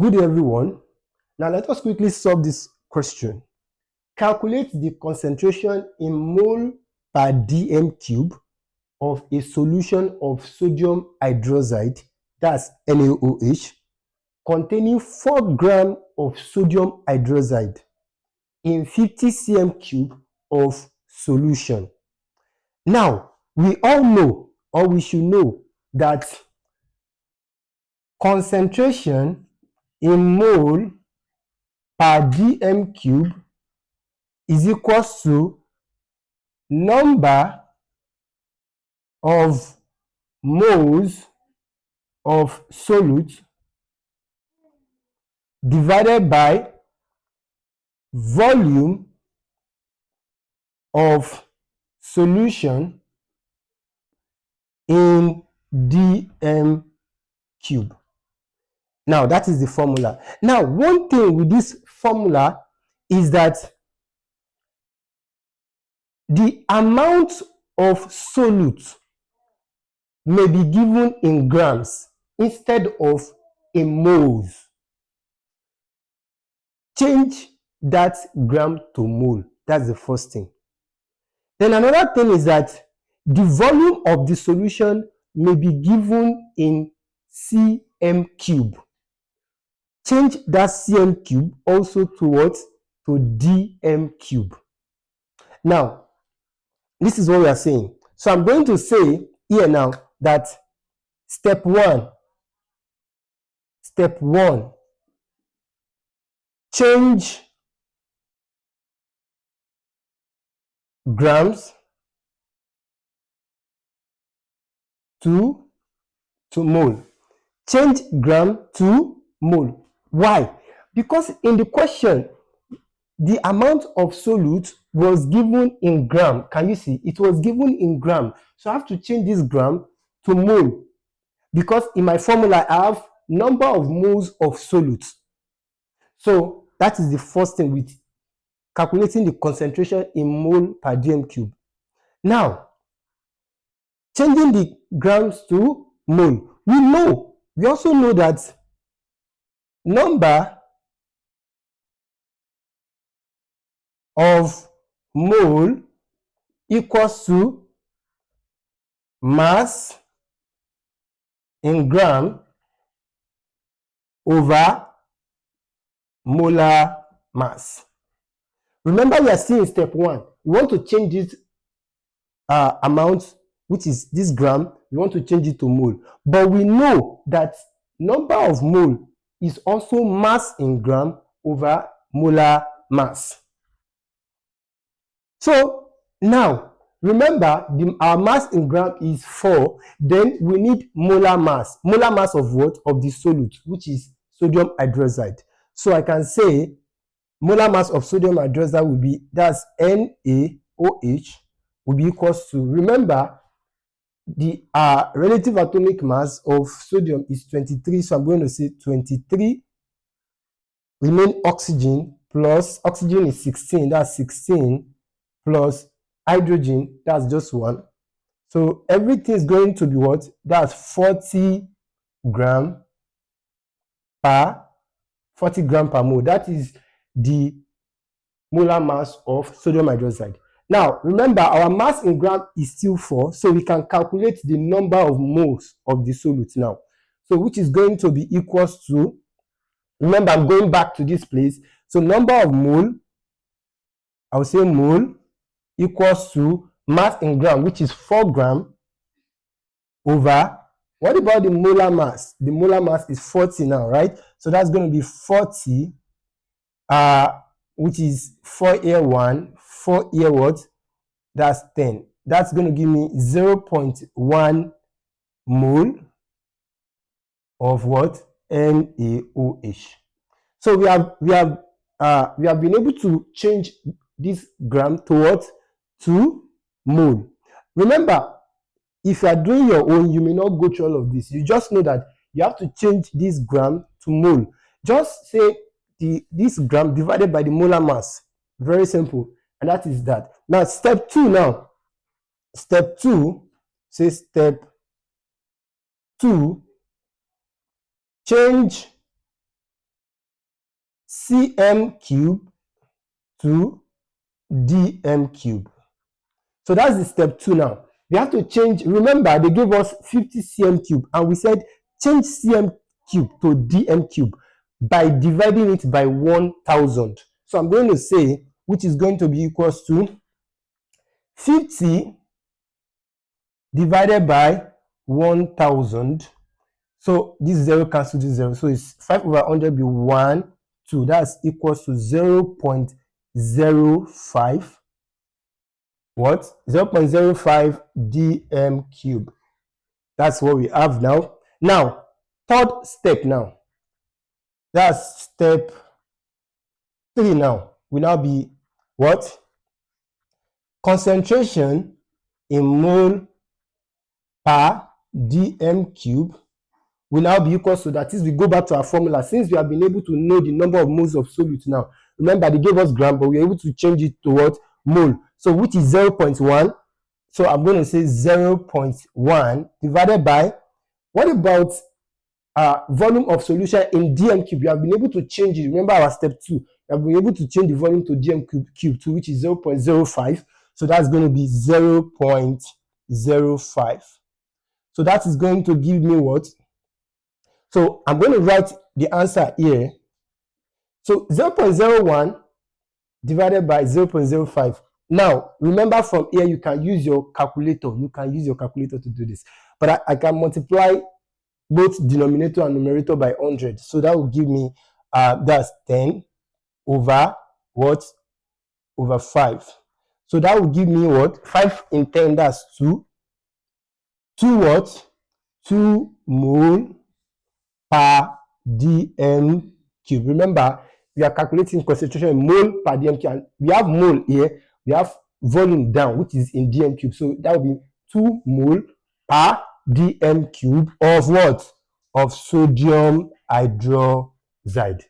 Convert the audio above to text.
Good day, everyone. Now let us quickly solve this question. Calculate the concentration in mole per dm cube of a solution of sodium hydroxide, that's NaOH, containing 4 grams of sodium hydroxide in 50 cm cube of solution. Now, we all know, or we should know, that concentration in mole per dm cube is equals to number of moles of solute divided by volume of solution in dm cube. Now, that is the formula. Now, one thing with this formula is that the amount of solute may be given in grams instead of in moles. Change that gram to mole. That's the first thing. Then another thing is that the volume of the solution may be given in cm cube. Change that cm cube also to what? To dm cube. Now, this is what we are saying. So I'm going to say here now that step one, change grams to mole. Change gram to mole. Why? Because in the question, the amount of solute was given in gram. Can you see? It was given in gram. So I have to change this gram to mole. Because in my formula, I have number of moles of solute. So that is the first thing with calculating the concentration in mole per dm cube. Now, changing the grams to mole. We also know that number of mole equals to mass in gram over molar mass. Remember, we are still in step one. We want to change this amount, which is this gram, we want to change it to mole. But we know that number of mole is also mass in gram over molar mass. So now, remember, our mass in gram is 4. Then we need molar mass. Molar mass of what? Of the solute, which is sodium hydroxide. So I can say molar mass of sodium hydroxide will be, that's NaOH, will be equals to, remember, the relative atomic mass of sodium is 23. So I'm going to say 23 remain oxygen plus, oxygen is 16, that's 16 plus hydrogen, that's just 1. So everything is going to be what? That's 40 gram per mole. That is the molar mass of sodium hydroxide. Now, remember, our mass in gram is still 4, so we can calculate the number of moles of the solute now. So which is going to be equals to, remember, I'm going back to this place. So number of mole, I will say mole equals to mass in gram, which is 4 gram over, what about the molar mass? The molar mass is 40 now, right? So that's going to be 40, which is 4 here 1, 4 here what? That's 10. That's going to give me 0.1 mole of what? NaOH. So we have been able to change this gram to what? To mole. Remember, if you are doing your own, you may not go through all of this. You just know that you have to change this gram to mole. Just say this gram divided by the molar mass. Very simple. And that is that. Now, step 2 now. Step 2, say step 2, change Cm cube to dm cube. So that's the step 2 now. We have to change. Remember, they gave us 50 cm cube, and we said change cm cube to dm cube by dividing it by 1000. So I'm going to say, which is going to be equals to 50 divided by 1000. So this 0 cancels this 0. So it's 5 over 100 be 1, 2. That's equals to 0.05. What? 0.05 dm cube. That's what we have now. Now, third step now. That's step 3 now. Will now be what? Concentration in mole per dm cube will now be equal to, that is, we go back to our formula. Since we have been able to know the number of moles of solute now, remember they gave us gram, but we are able to change it to what? Mole. So which is 0.1. So I'm going to say 0.1 divided by, what about volume of solution in dm cube? We have been able to change it. Remember our step 2. We have been able to change the volume to dm cube 2, which is 0.05. So that's going to be 0.05. So that is going to give me what? So I'm going to write the answer here. So 0.01 divided by 0.05. Now, remember from here, you can use your calculator. You can use your calculator to do this. But I can multiply both denominator and numerator by 100. So that will give me, that's 10 over what? Over 5. So that will give me what? 5 in 10, that's 2. 2 what? 2 mole per dm cube. Remember, we are calculating concentration in mole per dm cube. And we have mole here, we have volume down, which is in dm cube. So that will be 2 mole per dm cube of what? Of sodium hydroxide.